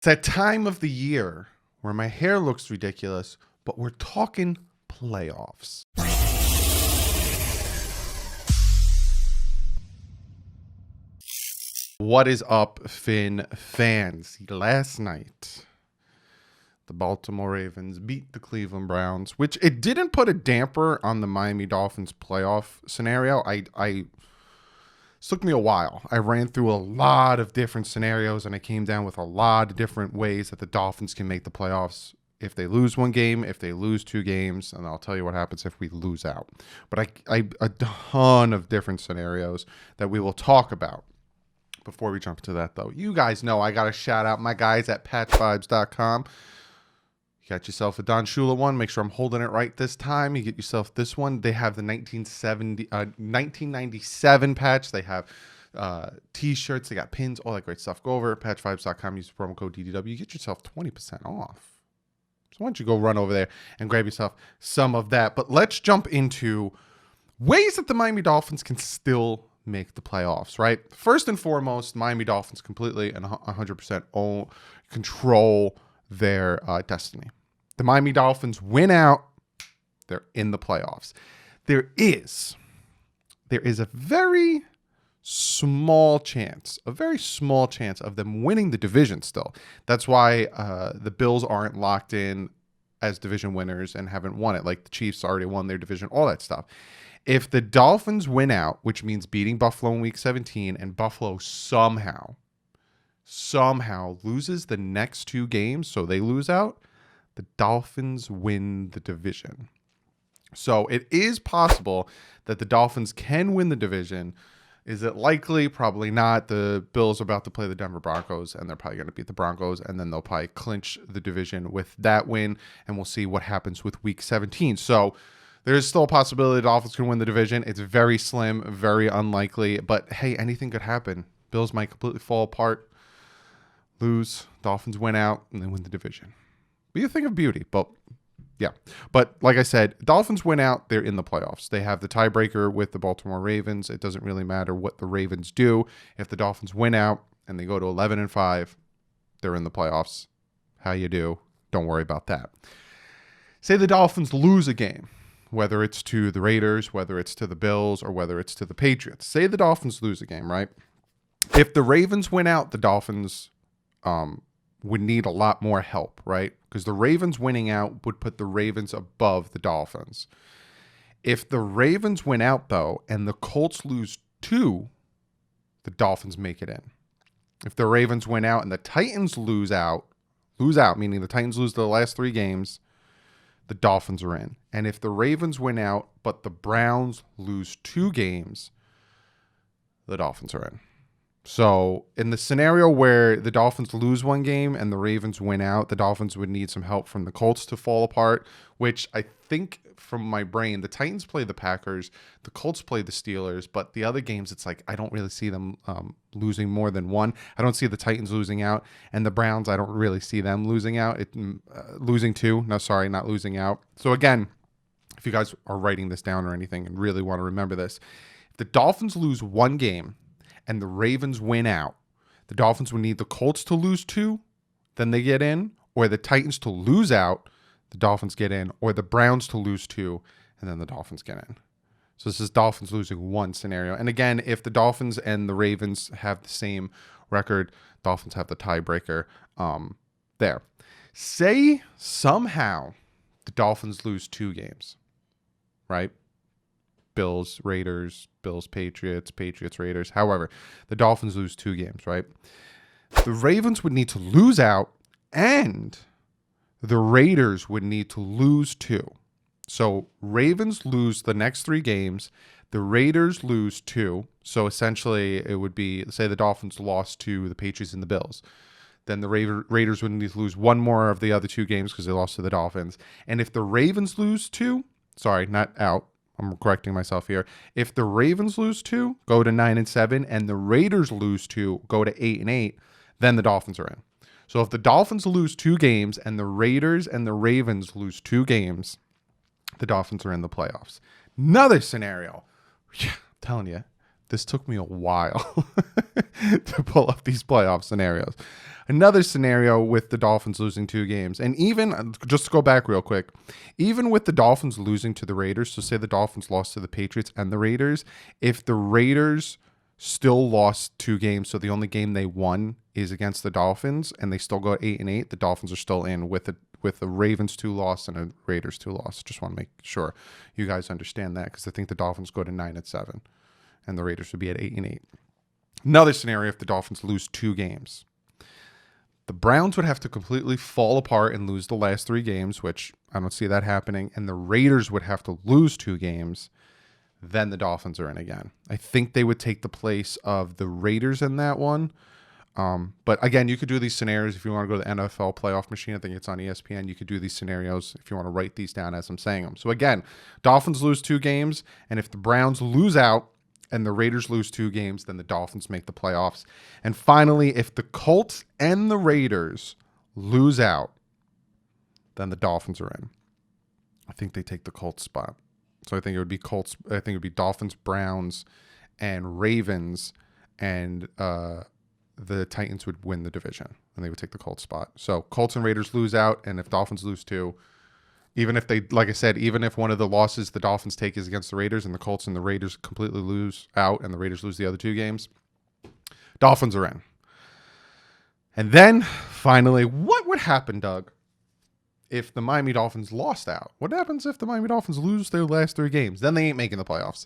It's that time of the year where my hair looks ridiculous, but we're talking playoffs. What is up, Finn fans? Last night, the Baltimore Ravens beat the Cleveland Browns, which it didn't put a damper on the Miami Dolphins playoff scenario. It took me a while. I ran through a lot of different scenarios, and I came down with a lot of different ways that the Dolphins can make the playoffs if they lose one game, if they lose two games, and I'll tell you what happens if we lose out. But I a ton of different scenarios that we will talk about. Before we jump to that, though, you guys know I got to shout out my guys at patchvibes.com. You got yourself a Don Shula one. Make sure I'm holding it right this time. You get yourself this one. They have the 1997 patch. They have T-shirts. They got pins, all that great stuff. Go over patchvibes.com. Use the promo code DDW. You get yourself 20% off. So why don't you go run over there and grab yourself some of that. But let's jump into ways that the Miami Dolphins can still make the playoffs, right? First and foremost, Miami Dolphins completely and 100% control their destiny. The Miami Dolphins win out, they're in the playoffs. There is a very small chance of them winning the division still. That's why the Bills aren't locked in as division winners and haven't won it. Like the Chiefs already won their division, all that stuff. If the Dolphins win out, which means beating Buffalo in week 17, and Buffalo somehow loses the next two games, so they lose out, the Dolphins win the division. So it is possible that the Dolphins can win the division. Is it likely? Probably not. The Bills are about to play the Denver Broncos, and they're probably going to beat the Broncos, and then they'll probably clinch the division with that win, and we'll see what happens with week 17. So there's still a possibility the Dolphins can win the division. It's very slim, very unlikely. But, hey, anything could happen. Bills might completely fall apart, lose, Dolphins win out, and then win the division. Be a thing of beauty. But, yeah. But, like I said, Dolphins win out, they're in the playoffs. They have the tiebreaker with the Baltimore Ravens. It doesn't really matter what the Ravens do. If the Dolphins win out and they go to 11-5, they're in the playoffs. How you do, don't worry about that. Say the Dolphins lose a game, whether it's to the Raiders, whether it's to the Bills, or whether it's to the Patriots. Say the Dolphins lose a game, right? If the Ravens win out, the Dolphins would need a lot more help, right? Because the Ravens winning out would put the Ravens above the Dolphins. If the Ravens win out, though, and the Colts lose 2, the Dolphins make it in. If the Ravens win out and the Titans lose out, meaning the Titans lose the last 3 games, the Dolphins are in. And if the Ravens win out, but the Browns lose 2 games, the Dolphins are in. So in the scenario where the Dolphins lose 1 game and the Ravens win out, the Dolphins would need some help from the Colts to fall apart, which I think from my brain, the Titans play the Packers, the Colts play the Steelers, but the other games, it's like I don't really see them losing more than 1. I don't see the Titans losing out, and the Browns, I don't really see them losing out. Losing 2. No, sorry, not losing out. So again, if you guys are writing this down or anything and really want to remember this, if the Dolphins lose 1 game and the Ravens win out, the Dolphins would need the Colts to lose 2, then they get in, or the Titans to lose out, the Dolphins get in, or the Browns to lose 2, and then the Dolphins get in. So this is Dolphins losing 1 scenario. And again, if the Dolphins and the Ravens have the same record, Dolphins have the tiebreaker there. Say somehow the Dolphins lose 2 games, right? Bills, Raiders, Bills, Patriots, Patriots, Raiders. However, the Dolphins lose 2 games, right? The Ravens would need to lose out, and the Raiders would need to lose 2. So Ravens lose the next 3 games. The Raiders lose 2. So essentially it would be, say the Dolphins lost to the Patriots and the Bills. Then the Raiders would need to lose 1 more of the other 2 games because they lost to the Dolphins. And if the Ravens lose 2, sorry, not out, I'm correcting myself here. If the Ravens lose 2, go to 9-7, and the Raiders lose 2, go to 8-8, then the Dolphins are in. So if the Dolphins lose 2 games and the Raiders and the Ravens lose 2 games, the Dolphins are in the playoffs. Another scenario. Yeah, I'm telling you, This took me a while to pull up these playoff scenarios. Another scenario with the Dolphins losing 2 games. And even, just to go back real quick, even with the Dolphins losing to the Raiders, so say the Dolphins lost to the Patriots and the Raiders, if the Raiders still lost 2 games, so the only game they won is against the Dolphins, and they still go 8-8, the Dolphins are still in with the Ravens 2 loss and a Raiders 2 loss. Just want to make sure you guys understand that, because I think the Dolphins go to 9-7, and the Raiders would be at 8-8. Another scenario, if the Dolphins lose 2 games, the Browns would have to completely fall apart and lose the last 3 games, which I don't see that happening, and the Raiders would have to lose 2 games. Then the Dolphins are in again. I think they would take the place of the Raiders in that one. But again, you could do these scenarios if you want to go to the NFL playoff machine. I think it's on ESPN. You could do these scenarios if you want to write these down as I'm saying them. So again, Dolphins lose 2 games, and if the Browns lose out and the Raiders lose 2 games, then the Dolphins make the playoffs. And finally, if the Colts and the Raiders lose out, then the Dolphins are in. I think they take the Colts spot. So I think it would be Colts. I think it would be Dolphins, Browns, and Ravens, and the Titans would win the division, and they would take the Colts spot. So Colts and Raiders lose out, and if Dolphins lose 2, even if they, like I said, even if one of the losses the Dolphins take is against the Raiders, and the Colts and the Raiders completely lose out, and the Raiders lose the other 2 games, Dolphins are in. And then finally, what would happen, Doug, if the Miami Dolphins lost out? What happens if the Miami Dolphins lose their last 3 games? Then they ain't making the playoffs.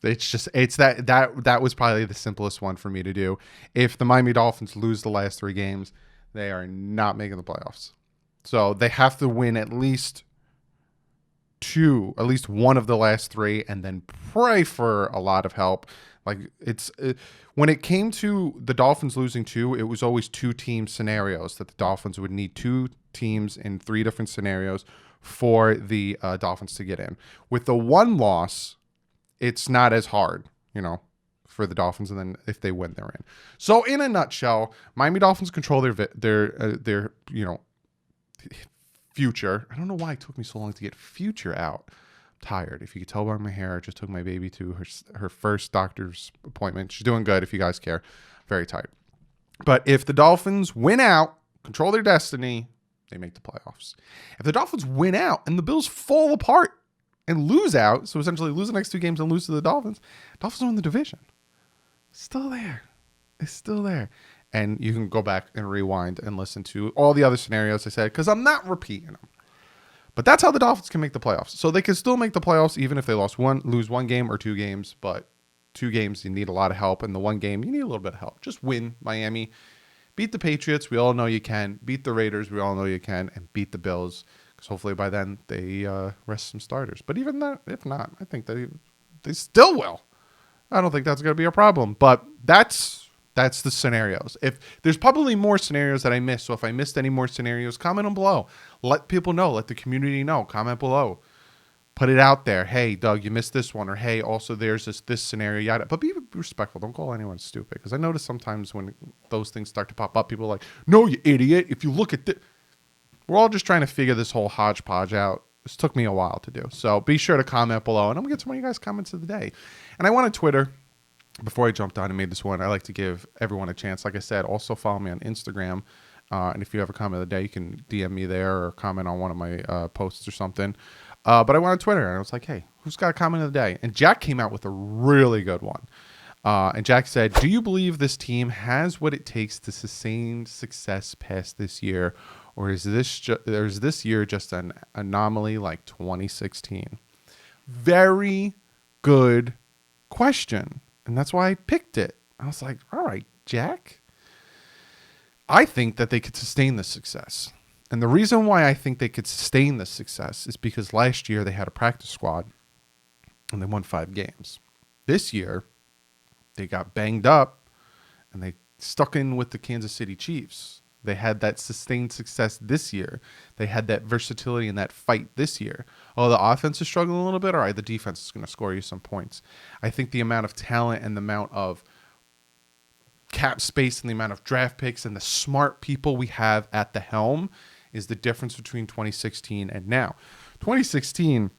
It's that was probably the simplest one for me to do. If the Miami Dolphins lose the last 3 games, they are not making the playoffs. So they have to win at least one of the last 3, and then pray for a lot of help. Like when it came to the Dolphins losing 2, it was always 2-team scenarios that the Dolphins would need 2 teams in 3 different scenarios for the Dolphins to get in. With the 1 loss, it's not as hard, for the Dolphins, and then if they win, they're in. So in a nutshell, Miami Dolphins control their future. I don't know why it took me so long to get future out. I'm tired. If you could tell by my hair, I just took my baby to her first doctor's appointment. She's doing good, if you guys care. Very tired. But if the Dolphins win out, control their destiny, they make the playoffs. If the Dolphins win out and the Bills fall apart and lose out, so essentially lose the next 2 games and lose to the Dolphins win the division. Still there. It's still there. And you can go back and rewind and listen to all the other scenarios I said, because I'm not repeating them. But that's how the Dolphins can make the playoffs. So they can still make the playoffs even if they lose 1 game or 2 games. But 2 games, you need a lot of help. And the 1 game, you need a little bit of help. Just win Miami. Beat the Patriots. We all know you can. Beat the Raiders. We all know you can. And beat the Bills. Because hopefully by then they rest some starters. But even that, if not, I think they still will. I don't think that's going to be a problem. But that's the scenarios. If there's probably more scenarios that I missed. So if I missed any more scenarios, comment them below. Let people know. Let the community know. Comment below. Put it out there. Hey, Doug, you missed this one. Or hey, also there's this scenario. Yada. But be respectful. Don't call anyone stupid. Because I notice sometimes when those things start to pop up, people are like, no, you idiot. If you look at this. We're all just trying to figure this whole hodgepodge out. This took me a while to do. So be sure to comment below. And I'm going to get to one of you guys' comments of the day. And I wanted Twitter. Before I jumped on and made this one, I like to give everyone a chance. Like I said, also follow me on Instagram. And if you have a comment of the day, you can DM me there or comment on one of my posts or something. But I went on Twitter and I was like, hey, who's got a comment of the day? And Jack came out with a really good one. And Jack said, do you believe this team has what it takes to sustain success past this year? Or is this year just an anomaly like 2016? Very good question. And that's why I picked it. I was like, all right, Jack. I think that they could sustain this success. And the reason why I think they could sustain this success is because last year they had a practice squad and they won 5 games. This year, they got banged up and they stuck in with the Kansas City Chiefs. They had that sustained success this year. They had that versatility and that fight this year. Oh, the offense is struggling a little bit. All right, the defense is going to score you some points. I think the amount of talent and the amount of cap space and the amount of draft picks and the smart people we have at the helm is the difference between 2016 and now. 2016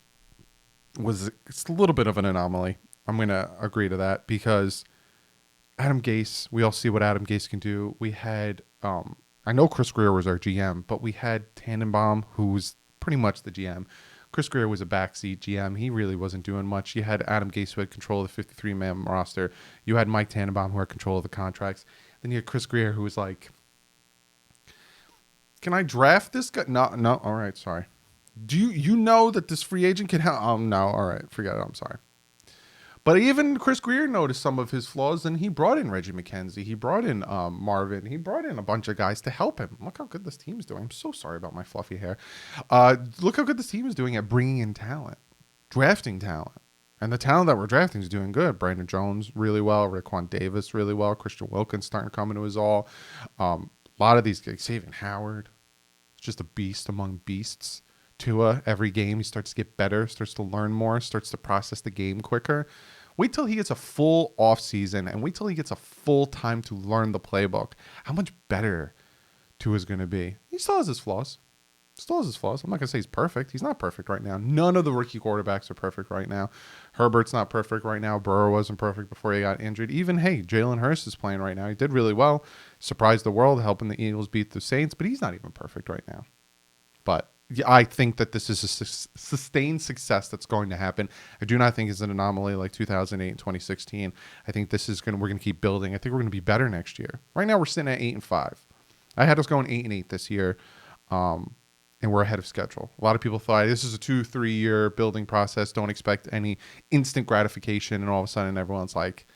was a little bit of an anomaly. I'm going to agree to that because Adam Gase, we all see what Adam Gase can do. We had, I know Chris Greer was our GM, but we had Tannenbaum, who was pretty much the GM. Chris Greer was a backseat GM. He really wasn't doing much. You had Adam Gase, who had control of the 53-man roster. You had Mike Tannenbaum, who had control of the contracts. Then you had Chris Greer, who was like, can I draft this guy? No. All right. Sorry. Do you know that this free agent can help? Oh, no. All right. Forget it. I'm sorry. But even Chris Greer noticed some of his flaws, and he brought in Reggie McKenzie. He brought in Marvin. He brought in a bunch of guys to help him. Look how good this team is doing. I'm so sorry about my fluffy hair. Look how good this team is doing at bringing in talent, drafting talent. And the talent that we're drafting is doing good. Brandon Jones really well. Raekwon Davis really well. Christian Wilkins starting to come into his all. A lot of these guys. Xavier Howard. It's just a beast among beasts. Tua, every game, he starts to get better, starts to learn more, starts to process the game quicker. Wait till he gets a full off season and wait till he gets a full time to learn the playbook. How much better Tua is going to be. He still has his flaws. I'm not going to say he's perfect. He's not perfect right now. None of the rookie quarterbacks are perfect right now. Herbert's not perfect right now. Burrow wasn't perfect before he got injured. Even, hey, Jalen Hurts is playing right now. He did really well. Surprised the world, helping the Eagles beat the Saints, but he's not even perfect right now. But I think that this is a sustained success that's going to happen. I do not think it's an anomaly like 2008 and 2016. I think we're going to keep building. I think we're going to be better next year. Right now we're sitting at 8-5. I had us going 8-8 this year, and we're ahead of schedule. A lot of people thought this is a 2-3 year building process. Don't expect any instant gratification, and all of a sudden everyone's like,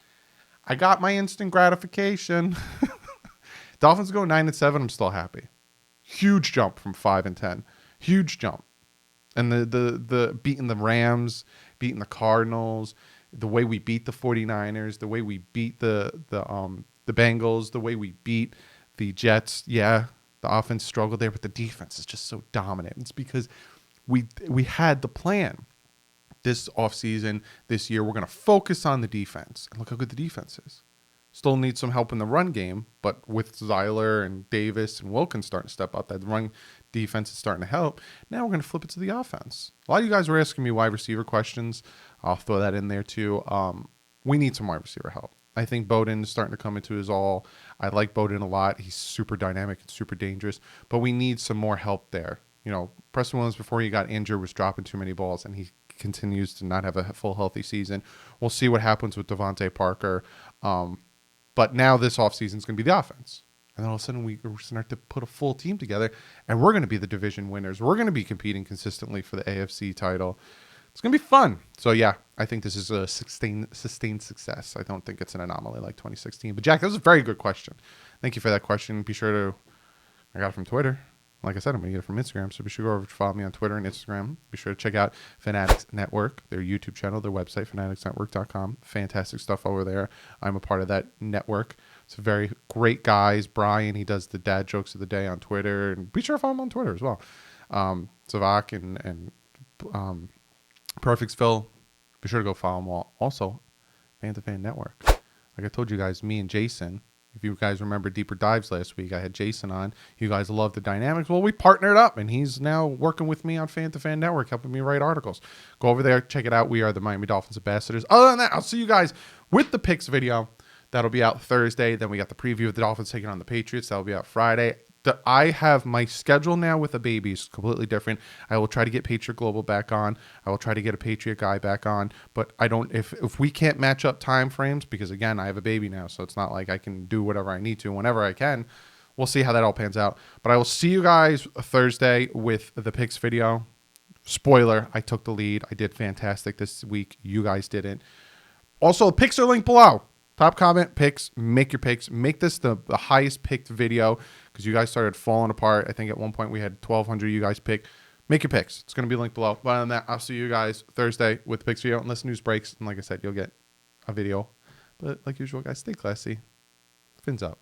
I got my instant gratification. Dolphins go 9-7. I'm still happy. Huge jump from 5-10. Huge jump. And the beating the Rams, beating the Cardinals, the way we beat the 49ers, the way we beat the Bengals, the way we beat the Jets. Yeah, the offense struggled there, but the defense is just so dominant. It's because we had the plan. This offseason, this year, we're going to focus on the defense. And look how good the defense is. Still need some help in the run game, but with Zyler and Davis and Wilkins starting to step up, that run defense is starting to help. Now we're going to flip it to the offense. A lot of you guys were asking me wide receiver questions. I'll throw that in there too. We need some wide receiver help. I think Bowden is starting to come into his all. I like Bowden a lot. He's super dynamic and super dangerous, but we need some more help there. You know, Preston Williams, before he got injured, was dropping too many balls, and he continues to not have a full healthy season. We'll see what happens with Devontae Parker. But now this offseason is going to be the offense. And then all of a sudden we're start to put a full team together, and we're going to be the division winners. We're going to be competing consistently for the AFC title. It's going to be fun. So, yeah, I think this is a sustained success. I don't think it's an anomaly like 2016. But, Jack, that was a very good question. Thank you for that question. Be sure to – I got it from Twitter. Like I said, I'm going to get it from Instagram, so be sure to go over to follow me on Twitter and Instagram. Be sure to check out Fanatics Network, their YouTube channel, their website, fanaticsnetwork.com. Fantastic stuff over there. I'm a part of that network. It's very great guys. Brian, he does the dad jokes of the day on Twitter. And be sure to follow him on Twitter as well. Savak and Perfect Phil, be sure to go follow them all. Also, Fan to Fan Network. Like I told you guys, me and Jason, if you guys remember Deeper Dives last week, I had Jason on. You guys love the dynamics. Well, we partnered up, and he's now working with me on Fan to Fan Network, helping me write articles. Go over there, check it out. We are the Miami Dolphins ambassadors. Other than that, I'll see you guys with the picks video. That'll be out Thursday. Then we got the preview of the Dolphins taking on the Patriots. That'll be out Friday. I have my schedule now with a baby is completely different. I will try to get Patriot Global back on. I will try to get a Patriot guy back on. But I don't if we can't match up time frames, because again, I have a baby now, so it's not like I can do whatever I need to whenever I can. We'll see how that all pans out. But I will see you guys Thursday with the picks video. Spoiler, I took the lead. I did fantastic this week. You guys didn't. Also, the picks are linked below. Top comment, picks, make your picks. Make this the highest picked video because you guys started falling apart. I think at one point we had 1,200 you guys pick. Make your picks. It's going to be linked below. But other than that, I'll see you guys Thursday with the picks video. Unless news breaks. And like I said, you'll get a video. But like usual, guys, stay classy. Fins up.